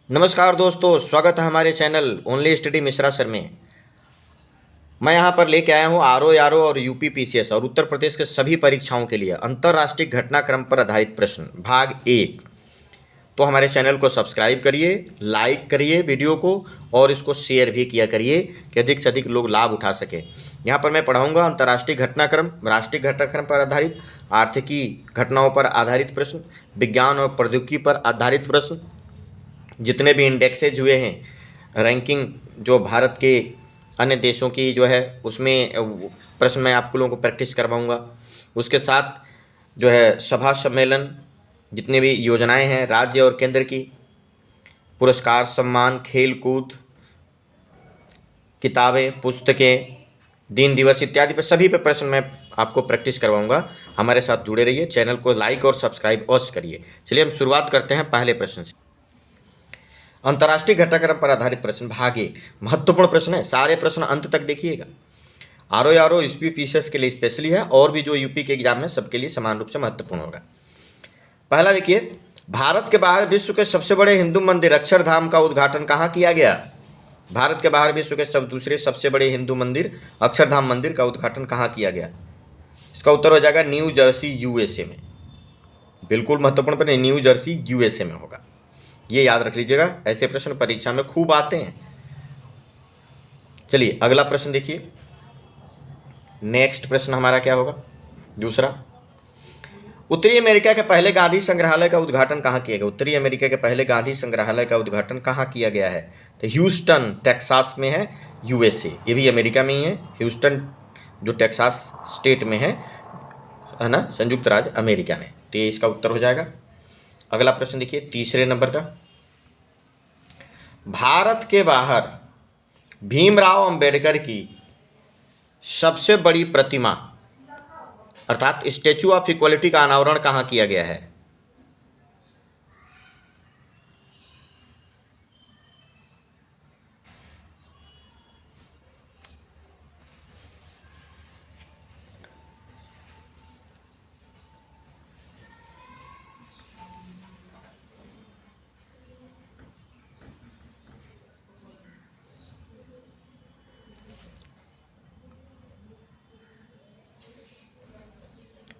नमस्कार दोस्तों, स्वागत है हमारे channel only study Mishra sir में। मैं यहाँ पर लेके आया हूँ आरओ और यूपी पीसीएस और उत्तर प्रदेश के सभी परीक्षाओं के लिए अंतर्राष्ट्रीय घटनाक्रम पर आधारित प्रश्न भाग 1। तो हमारे चैनल को सब्सक्राइब करिए, लाइक करिए वीडियो को और इसको शेयर भी किया करिए कि अधिक से अधिक लोग लाभ उठा सकें। यहाँ पर मैं पढ़ाऊँगा अंतर्राष्ट्रीय घटनाक्रम, राष्ट्रीय घटनाक्रम पर आधारित, आर्थिकी घटनाओं पर आधारित प्रश्न, विज्ञान और प्रौद्योगिकी पर आधारित प्रश्न, जितने भी इंडेक्सेज हुए हैं, रैंकिंग जो भारत के अन्य देशों की जो है उसमें प्रश्न मैं आप लोगों को प्रैक्टिस करवाऊंगा। उसके साथ जो है सभा सम्मेलन, जितने भी योजनाएं हैं राज्य और केंद्र की, पुरस्कार सम्मान, खेल कूद, किताबें, पुस्तकें, दिन दिवस इत्यादि पर सभी पे प्रश्न मैं आपको प्रैक्टिस करवाऊंगा। हमारे साथ जुड़े रहिए, चैनल को लाइक और सब्सक्राइब अवश्य करिए। चलिए हम शुरुआत करते हैं पहले प्रश्न से। अंतर्राष्ट्रीय घटनाक्रम पर आधारित प्रश्न भाग 1 महत्वपूर्ण प्रश्न है, सारे प्रश्न अंत तक देखिएगा। आरओ यूपी पीसीएस के लिए स्पेशली है और भी जो यूपी के एग्जाम है सबके लिए समान रूप से महत्वपूर्ण होगा। पहला देखिए, भारत के बाहर विश्व के सबसे बड़े हिंदू मंदिर अक्षरधाम का उद्घाटन कहाँ किया गया? भारत के बाहर विश्व के दूसरे सबसे बड़े हिंदू मंदिर अक्षरधाम मंदिर का उद्घाटन कहाँ किया गया? इसका उत्तर हो जाएगा न्यू जर्सी यूएसए में। बिल्कुल महत्वपूर्ण प्रश्न, न्यू जर्सी यूएसए में होगा, ये याद रख लीजिएगा, ऐसे प्रश्न परीक्षा में खूब आते हैं। चलिए अगला प्रश्न देखिए। नेक्स्ट प्रश्न हमारा क्या होगा? दूसरा, उत्तरी अमेरिका के पहले गांधी संग्रहालय का उद्घाटन कहाँ किया गया? उत्तरी अमेरिका के पहले गांधी संग्रहालय का उद्घाटन कहाँ किया गया है? तो ह्यूस्टन टेक्सास में है, यूएसए। ये भी अमेरिका में ही है, ह्यूस्टन जो टेक्सास स्टेट में है ना, संयुक्त राज्य अमेरिका में। तो ये इसका उत्तर हो जाएगा। अगला प्रश्न देखिए, तीसरे नंबर का, भारत के बाहर भीमराव अंबेडकर की सबसे बड़ी प्रतिमा अर्थात स्टैचू ऑफ इक्वलिटी का अनावरण कहाँ किया गया है?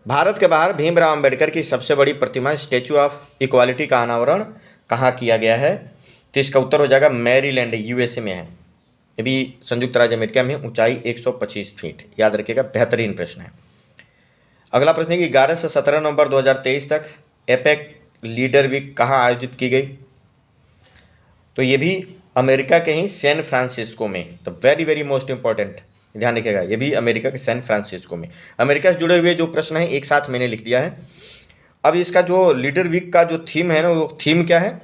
भारत के बाहर भीमराव अंबेडकर की सबसे बड़ी प्रतिमा स्टैचू ऑफ इक्वालिटी का अनावरण कहाँ किया गया है? तो इसका उत्तर हो जाएगा मैरीलैंड, यूएसए में है। ये भी संयुक्त राज्य अमेरिका में, ऊंचाई 125 फीट। याद रखिएगा, बेहतरीन प्रश्न है। अगला प्रश्न है कि 11 से 17 नवंबर 2023 तक एपेक लीडर वीक कहाँ आयोजित की गई? तो ये भी अमेरिका के ही सैन फ्रांसिस्को में। तो वेरी वेरी मोस्ट इंपॉर्टेंट, ध्यान रखिएगा, ये भी अमेरिका के सैन फ्रांसिस्को में। अमेरिका से जुड़े हुए जो प्रश्न है एक साथ मैंने लिख दिया है। अब इसका जो लीडर वीक का जो थीम है ना, वो थीम क्या है?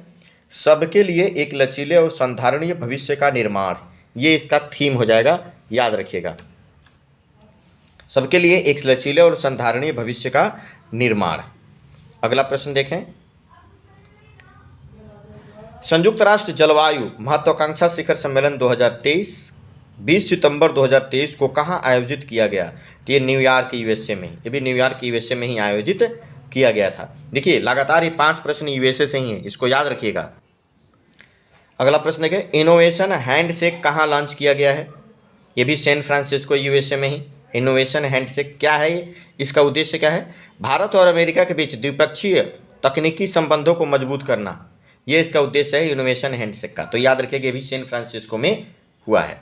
सबके लिए एक लचीले और संधारणीय भविष्य का निर्माण। ये इसका थीम हो जाएगा, याद रखिएगा, सबके लिए एक लचीले और संधारणीय भविष्य का निर्माण। अगला प्रश्न देखें, संयुक्त राष्ट्र जलवायु महत्वाकांक्षा शिखर सम्मेलन 2023 20 सितंबर 2023 को कहाँ आयोजित किया गया? तो ये न्यूयॉर्क यूएसए में, ये भी न्यूयॉर्क यूएसए में ही आयोजित किया गया था। देखिए लगातार ये 5 प्रश्न यूएसए से ही है, इसको याद रखिएगा। अगला प्रश्न है, इनोवेशन हैंडशेक कहाँ लॉन्च किया गया है? ये भी सैन फ्रांसिस्को यूएसए में ही। इनोवेशन हैंडशेक क्या है ये? इसका उद्देश्य क्या है? भारत और अमेरिका के बीच द्विपक्षीय तकनीकी संबंधों को मजबूत करना, ये इसका उद्देश्य है इनोवेशन हैंडशेक का। तो याद रखिएगा, ये भी सैन फ्रांसिस्को में हुआ है।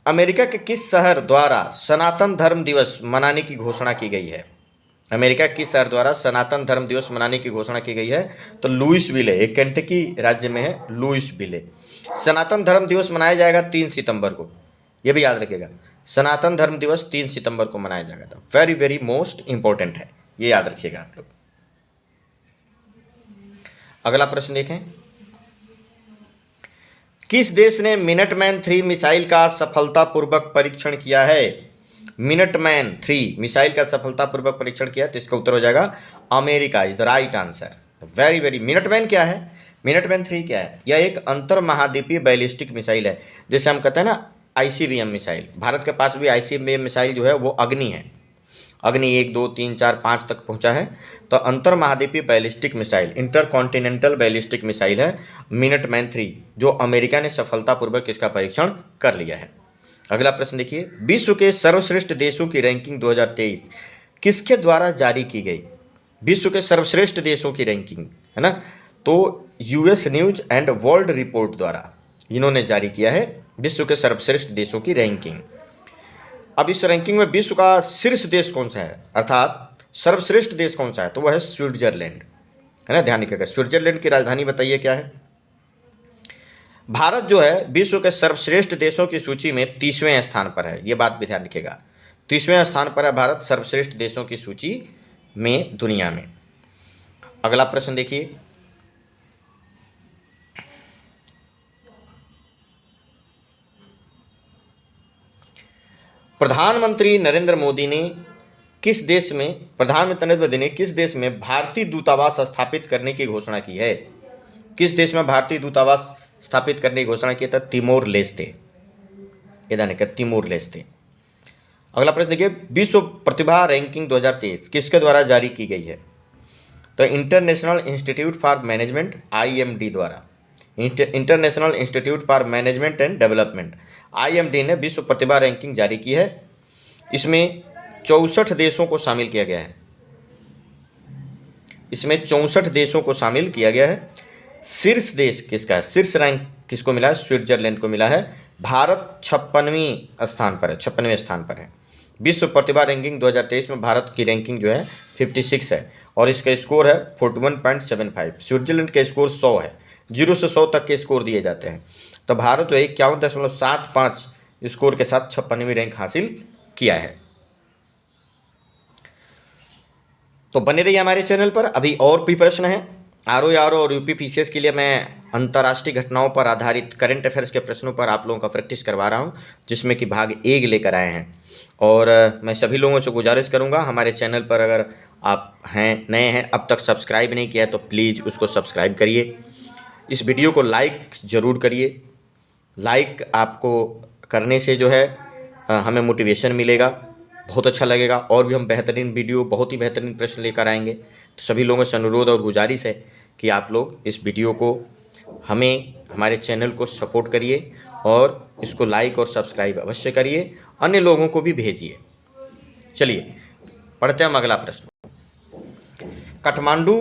अमेरिका के किस शहर द्वारा सनातन धर्म दिवस मनाने की घोषणा की गई है? अमेरिका किस शहर द्वारा सनातन धर्म दिवस मनाने की घोषणा की गई है? तो लुइसविले, एक केंटकी राज्य में है लुइसविले। सनातन धर्म दिवस मनाया जाएगा 3 सितंबर को, यह भी याद रखिएगा, सनातन धर्म दिवस 3 सितंबर को मनाया जाएगा। वेरी वेरी मोस्ट इंपॉर्टेंट है, ये याद रखिएगा आप लोग। अगला प्रश्न देखें, किस देश ने मिनटमैन 3 मिसाइल का सफलतापूर्वक परीक्षण किया है? मिनटमैन 3 मिसाइल का सफलतापूर्वक परीक्षण किया, तो इसका उत्तर हो जाएगा America is the right answer. Very very, Minuteman क्या है? मिनटमैन 3 क्या है? यह एक अंतर महाद्वीपीय बैलिस्टिक मिसाइल है, जैसे हम कहते हैं ना आईसीबीएम मिसाइल। भारत के पास भी आईसीबीएम मिसाइल जो है वो अग्नि है, अग्नि 1, 2, 3, 4, 5 तक पहुंचा है। तो अंतर महाद्वीपीय ballistic missile, intercontinental ballistic missile है मिनटमैन 3, जो अमेरिका ने सफलतापूर्वक इसका परीक्षण कर लिया है। अगला प्रश्न देखिए, विश्व के सर्वश्रेष्ठ देशों की रैंकिंग 2023 किसके द्वारा जारी की गई? विश्व के सर्वश्रेष्ठ देशों की रैंकिंग, है ना, तो US news and world report द्वारा इन्होंने जारी किया है विश्व के सर्वश्रेष्ठ देशों की रैंकिंग। अब इस रैंकिंग में विश्व का शीर्ष देश कौन सा है, अर्थात सर्वश्रेष्ठ देश कौन सा है, तो वह है स्विट्जरलैंड, है ना, ध्यान रखिएगा। स्विट्जरलैंड की राजधानी बताइए क्या है? भारत जो है विश्व के सर्वश्रेष्ठ देशों की सूची में 30वें स्थान पर है, ये बात भी ध्यान रखिएगा। 30वें स्थान पर है भारत सर्वश्रेष्ठ देशों की सूची में दुनिया में। अगला प्रश्न देखिए, प्रधानमंत्री नरेंद्र मोदी ने किस देश में भारतीय दूतावास स्थापित करने की घोषणा की है? किस देश में भारतीय दूतावास स्थापित करने की घोषणा की? Timor Leste, Timor Leste. अगला प्रश्न देखिए, विश्व प्रतिभा रैंकिंग 2023 किसके द्वारा जारी की गई है? तो international institute for management IMD द्वारा, international institute for management and development IMD ने विश्व प्रतिभा रैंकिंग जारी की है। इसमें 64 देशों को शामिल किया गया है। इसमें 64 देशों को शामिल किया गया है। शीर्ष देश किसका है? शीर्ष रैंक किसको मिला है? स्विट्जरलैंड को मिला है। भारत 56वें स्थान पर है, 56वें स्थान पर है। विश्व प्रतिभा रैंकिंग 2023 में भारत की रैंकिंग जो है 56 है और इसका स्कोर है 41.75। स्विट्जरलैंड का स्कोर 100 है, 0 से 100 तक के स्कोर दिए जाते हैं। तो भारत जो 51.75 स्कोर के साथ 56वीं रैंक हासिल किया है। तो बने रहिए हमारे चैनल पर, अभी और भी प्रश्न हैं। RO और UPPCS के लिए मैं अंतर्राष्ट्रीय घटनाओं पर आधारित करंट अफेयर्स के प्रश्नों पर आप लोगों का प्रैक्टिस करवा रहा हूं, जिसमें कि भाग 1 लेकर आए हैं। और मैं सभी लोगों से गुजारिश करूंगा, हमारे चैनल पर अगर आप नए हैं, अब तक सब्सक्राइब नहीं किया है तो प्लीज़ उसको सब्सक्राइब करिए। इस वीडियो को लाइक ज़रूर करिए। लाइक आपको करने से जो है हमें मोटिवेशन मिलेगा, बहुत अच्छा लगेगा और भी हम बेहतरीन वीडियो, बहुत ही बेहतरीन प्रश्न लेकर आएंगे। तो सभी लोगों से अनुरोध और गुजारिश है कि आप लोग इस वीडियो को, हमारे चैनल को सपोर्ट करिए और इसको लाइक और सब्सक्राइब अवश्य करिए, अन्य लोगों को भी भेजिए। चलिए पढ़ते हैं हम अगला प्रश्न। काठमांडू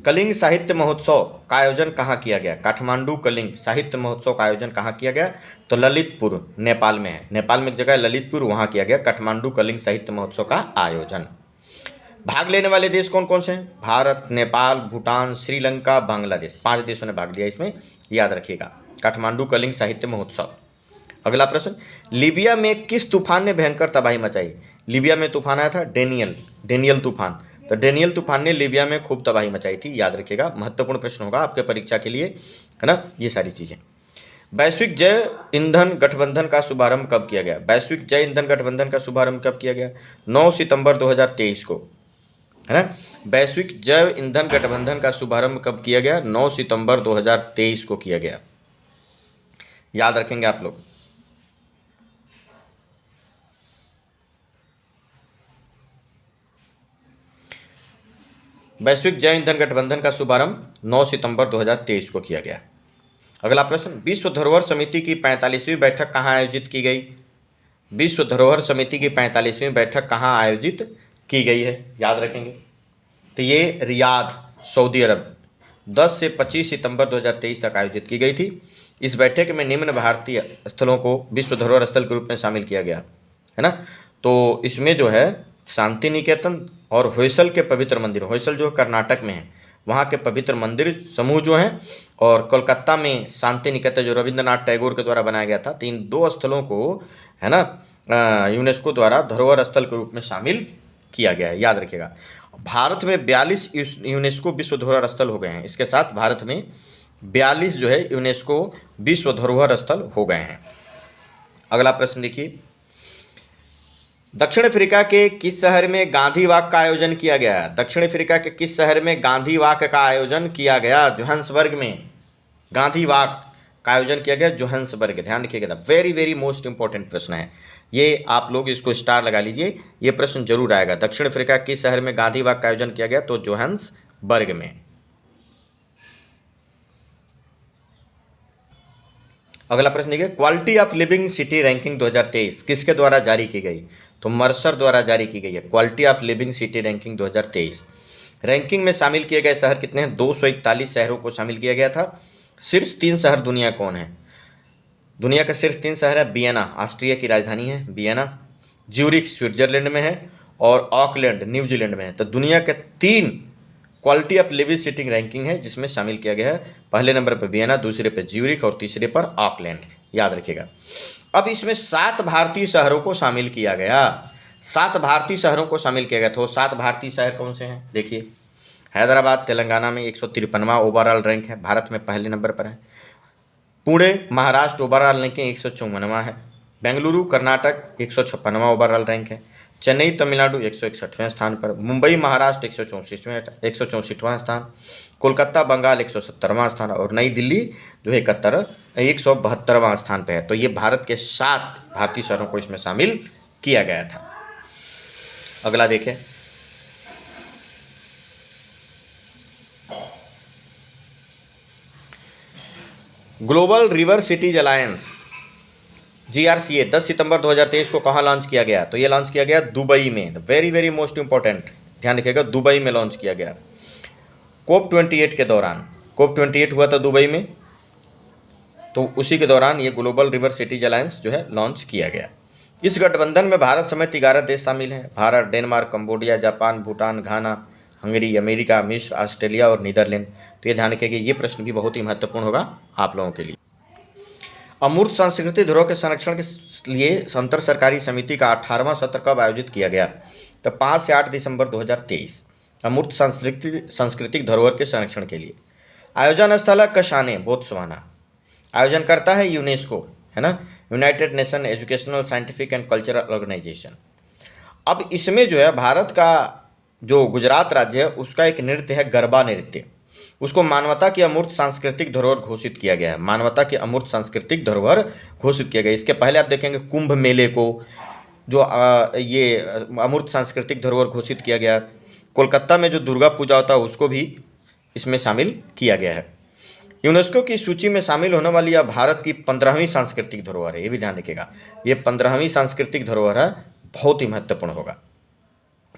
कलिंग साहित्य महोत्सव का आयोजन कहाँ किया गया? काठमांडू कलिंग साहित्य महोत्सव का आयोजन कहाँ किया गया? तो ललितपुर, नेपाल में है। नेपाल में एक जगह है ललितपुर, वहाँ किया गया काठमांडू कलिंग साहित्य महोत्सव का आयोजन। भाग लेने वाले देश कौन कौन से हैं? भारत, नेपाल, भूटान, श्रीलंका, बांग्लादेश, 5 देशों ने भाग लिया इसमें, याद रखिएगा। काठमांडू कलिंग साहित्य महोत्सव। अगला प्रश्न, लीबिया में किस तूफान ने भयंकर तबाही मचाई? लीबिया में तूफान आया था डेनियल तूफान। तो डेनियल तूफान ने लीबिया में खूब तबाही मचाई थी, याद रखिएगा। महत्वपूर्ण प्रश्न होगा आपके परीक्षा के लिए, है ना, ये सारी चीज़ें। वैश्विक जैव ईंधन गठबंधन का शुभारंभ कब किया गया? वैश्विक जैव ईंधन गठबंधन का शुभारंभ कब किया गया? 9 सितंबर 2023 को, है ना। वैश्विक जैव ईंधन गठबंधन का शुभारंभ कब किया गया? 9 सितंबर 2023 को किया गया, याद रखेंगे आप लोग। वैश्विक जैव ईंधन गठबंधन का शुभारंभ 9 सितंबर 2023 को किया गया। अगला प्रश्न, विश्व धरोहर समिति की 45वीं बैठक कहाँ आयोजित की गई? विश्व धरोहर समिति की 45वीं बैठक कहाँ आयोजित की गई है, याद रखेंगे। तो ये रियाद, सऊदी अरब, 10 से 25 सितंबर 2023 तक आयोजित की गई थी। इस बैठक में निम्न भारतीय स्थलों को विश्व धरोहर स्थल के रूप में शामिल किया गया, है ना। तो इसमें जो है शांति निकेतन और होयसल के पवित्र मंदिर, होयसल जो कर्नाटक में है, वहाँ के पवित्र मंदिर समूह जो हैं, और कोलकाता में शांति निकेतन जो रविंद्रनाथ टैगोर के द्वारा बनाया गया था। तो इन 2 स्थलों को, है ना, यूनेस्को द्वारा धरोहर स्थल के रूप में शामिल किया गया है, याद रखिएगा। भारत में 42 यूनेस्को विश्व धरोहर स्थल हो गए हैं। इसके साथ भारत में 42 जो है यूनेस्को विश्व धरोहर स्थल हो गए हैं। अगला प्रश्न देखिए, दक्षिण अफ्रीका के किस शहर में गांधी वाक का आयोजन किया गया? दक्षिण अफ्रीका के किस शहर में गांधी वाक का आयोजन किया गया? जोहान्सबर्ग में गांधी वाक का आयोजन किया गया? जोहान्सबर्ग। ध्यान रखिएगा, वेरी वेरी मोस्ट इंपॉर्टेंट प्रश्न है ये, आप लोग इसको स्टार लगा लीजिए, ये प्रश्न जरूर आएगा। दक्षिण अफ्रीका किस शहर में गांधी वाक का आयोजन किया गया? तो जोहान्सबर्ग में। अगला प्रश्न देखिए, quality of living city ranking 2023 किसके द्वारा जारी की गई? तो मर्सर द्वारा जारी की गई है quality of living city ranking 2023। Ranking में शामिल किए गए शहर कितने हैं? 241 शहरों को शामिल किया गया था। शीर्ष 3 शहर दुनिया कौन है? दुनिया का शीर्ष 3 शहर है वियना, ऑस्ट्रिया की राजधानी है वियना, ज्यूरिख स्विट्जरलैंड में है, और ऑकलैंड न्यूजीलैंड में है। तो दुनिया के 3 quality of living city ranking है जिसमें शामिल किया गया है। पहले नंबर पर वियना, दूसरे पर ज्यूरिख और तीसरे पर ऑकलैंड, याद रखिएगा। अब इसमें 7 भारतीय शहरों को शामिल किया गया, 7 भारतीय शहरों को शामिल किया गया। तो 7 भारतीय शहर कौन से हैं? देखिए, हैदराबाद तेलंगाना में 153वां ओवरऑल रैंक है, भारत में पहले नंबर पर है। पुणे महाराष्ट्र ओवरऑल रैंकिंग 154वां है। बेंगलुरु कर्नाटक 156वां ओवरऑल रैंक है। चेन्नई तमिलनाडु 161वें स्थान पर। मुंबई महाराष्ट्र 164वां स्थान। कोलकाता बंगाल 170वां स्थान, और नई दिल्ली जो है 172वां स्थान पर है। तो ये भारत के 7 भारतीय शहरों को इसमें शामिल किया गया था। अगला देखें, global river cities alliance GRCA 10 सितंबर 2023 को कहाँ लॉन्च किया गया? तो ये लॉन्च किया गया दुबई में। वेरी वेरी मोस्ट इंपॉर्टेंट, ध्यान रखिएगा, दुबई में लॉन्च किया गया। COP28 के दौरान, COP28 हुआ था दुबई में, तो उसी के दौरान ये ग्लोबल रिवर सिटीज अलायंस जो है लॉन्च किया गया। इस गठबंधन में भारत समेत 11 देश शामिल हैं। Bharat, Denmark, Cambodia, Japan, Bhutan, Ghana, Hungary, America, मिस्र, ऑस्ट्रेलिया और नीदरलैंड। तो ये ध्यान रखिएगा, ये प्रश्न भी बहुत ही महत्वपूर्ण होगा आप लोगों के लिए। अमूर्त सांस्कृतिक धरोहर के संरक्षण के लिए अंतर सरकारी समिति का 18वां सत्र कब आयोजित किया गया? तो 5 से 8 दिसंबर 2023। अमूर्त सांस्कृतिक धरोहर के संरक्षण के लिए आयोजन स्थल है कशाने, बोत्सवाना। आयोजन करता है यूनेस्को, है ना, United Nation Educational Scientific and Cultural Organization. अब इसमें जो है भारत का जो गुजरात राज्य है उसका एक नृत्य है गरबा नृत्य, उसको मानवता की अमूर्त सांस्कृतिक धरोहर घोषित किया गया है। मानवता की अमूर्त सांस्कृतिक धरोहर घोषित किया गया। इसके पहले आप देखेंगे कुंभ मेले को जो ये अमूर्त सांस्कृतिक धरोहर घोषित किया गया। कोलकाता में जो दुर्गा पूजा होता है उसको भी इसमें शामिल किया गया है। यूनेस्को की सूची में शामिल होने वाली यह भारत की 15वीं सांस्कृतिक धरोहर है, ये भी ध्यान रखिएगा। ये 15वीं सांस्कृतिक धरोहर है, बहुत ही महत्वपूर्ण होगा।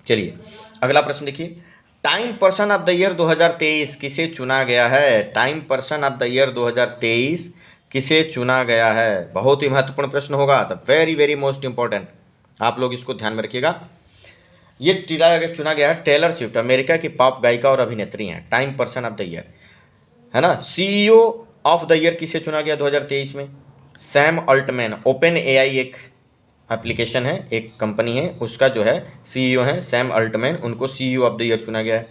चलिए अगला प्रश्न देखिए, time person of the year 2023 किसे चुना गया है? Time person of the year 2023 किसे चुना गया है? बहुत ही महत्वपूर्ण प्रश्न होगा, the very very most important, आप लोग इसको ध्यान में रखिएगा। ये चुना गया है टेलर स्विफ्ट, अमेरिका की पॉप गायिका और अभिनेत्री हैं, time person of the year, है ना। CEO ऑफ द ईयर किसे चुना गया 2023 में? Sam Altman. ओपन AI एक एप्लीकेशन है, एक कंपनी है, उसका जो है CEO है सैम अल्टमैन, उनको CEO ऑफ द ईयर चुना गया है।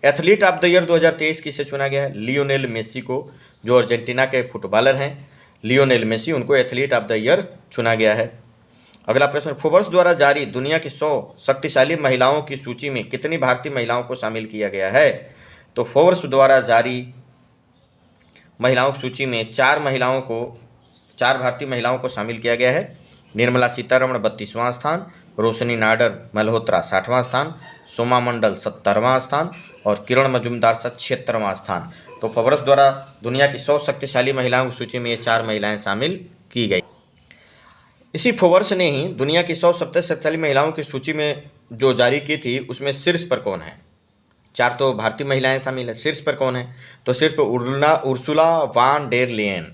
एथलीट ऑफ द ईयर 2023 किसे चुना गया है? लियोनेल मेसी को, जो अर्जेंटीना के फुटबॉलर हैं लियोनेल मेसी, उनको एथलीट ऑफ द ईयर चुना गया है। अगला प्रश्न, फोर्ब्स द्वारा जारी दुनिया की 100 शक्तिशाली महिलाओं की सूची में कितनी भारतीय महिलाओं को शामिल किया गया है? तो फोर्ब्स द्वारा जारी महिलाओं की सूची में 4 भारतीय महिलाओं को शामिल किया गया है। निर्मला सीतारमण 32वां स्थान, रोशनी नाडर मल्होत्रा 60वां स्थान, सोमा मंडल 70वां स्थान और किरण मजुमदार 76वां स्थान। तो फोर्ब्स द्वारा दुनिया की 100 शक्तिशाली महिलाओं की सूची में ये 4 महिलाएं शामिल की गई। इसी फोर्ब्स ने ही दुनिया की 100 सबसे शक्तिशाली महिलाओं की सूची में जो जारी की थी उसमें शीर्ष पर कौन है? 4 तो भारतीय महिलाएं शामिल है, शीर्ष पर कौन है? तो शीर्ष पर उर्सुला वान डेर लेयन,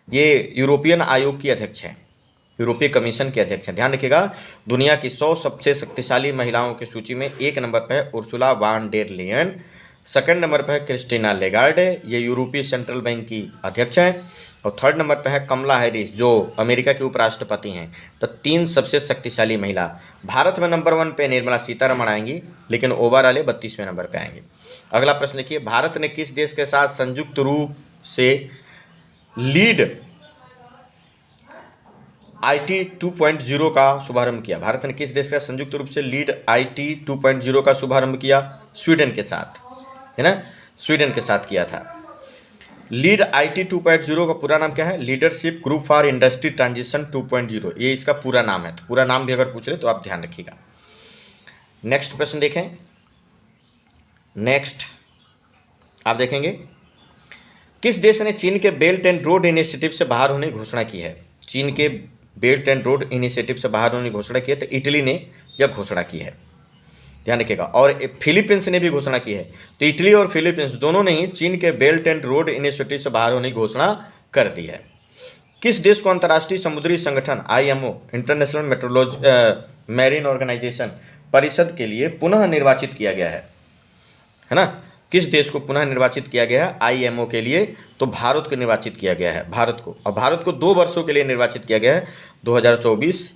ये यूरोपियन आयोग की अध्यक्ष हैं, यूरोपीय कमीशन के अध्यक्ष हैं। ध्यान रखिएगा, दुनिया की 100 सबसे शक्तिशाली महिलाओं की सूची में 1 नंबर पर है Ursula van der Leyen, second number पर है क्रिस्टीना लेगार्डे, ये यूरोपीय सेंट्रल बैंक की अध्यक्ष हैं, और थर्ड नंबर पर है कमला हैरिस जो अमेरिका के उपराष्ट्रपति हैं। तो 3 सबसे शक्तिशाली महिला। भारत में नंबर 1 पे निर्मला सीतारमण आएंगी, लेकिन ओवरऑल 32वें नंबर पे आएंगी। अगला प्रश्न देखिए, भारत ने किस देश के साथ संयुक्त रूप से लीड IT 2.0 का शुभारंभ किया? भारत ने किस देश का संयुक्त रूप से लीड IT 2.0 का शुभारंभ किया? स्वीडन के साथ, है ना, स्वीडन के साथ किया था। लीड IT 2.0 का पूरा नाम क्या है? Leadership group for industry transition 2.0, ये इसका पूरा नाम है। तो पूरा नाम भी अगर पूछ ले तो आप ध्यान रखिएगा। नेक्स्ट प्रश्न देखें। नेक्स्ट आप देखेंगे, किस देश ने चीन के बेल्ट एंड रोड इनिशिएटिव से बाहर होने की घोषणा की है? चीन के बेल्ट एंड रोड इनिशिएटिव से बाहर होने की घोषणा की है तो इटली ने यह घोषणा की है, ध्यान रखिएगा। और फिलीपींस ने भी घोषणा की है। तो इटली और फिलीपींस दोनों ने ही चीन के बेल्ट एंड रोड इनिशिएटिव से बाहर होने की घोषणा कर दी है। किस देश को अंतर्राष्ट्रीय समुद्री संगठन IMO International Metrology Marine Organization परिषद के लिए पुनः निर्वाचित किया गया है ना? किस देश को पुनः निर्वाचित किया गया है IMO के लिए? तो भारत को निर्वाचित किया गया है, भारत को। और भारत को 2 वर्षों के लिए निर्वाचित किया गया है, 2024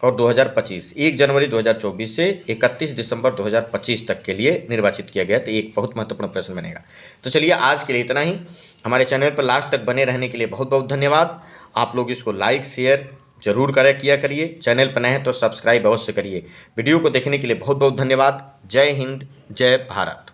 और 2025। 1 जनवरी 2024 से 31 दिसंबर 2025 तक के लिए निर्वाचित किया गया। तो एक बहुत महत्वपूर्ण प्रश्न बनेगा। तो चलिए आज के लिए इतना ही। हमारे चैनल पर लास्ट तक बने रहने के लिए बहुत बहुत धन्यवाद। आप लोग इसको लाइक शेयर जरूर किया करिए। चैनल पर नए हैं तो सब्सक्राइब अवश्य करिए। वीडियो को देखने के लिए बहुत बहुत धन्यवाद। जय हिंद, जय भारत।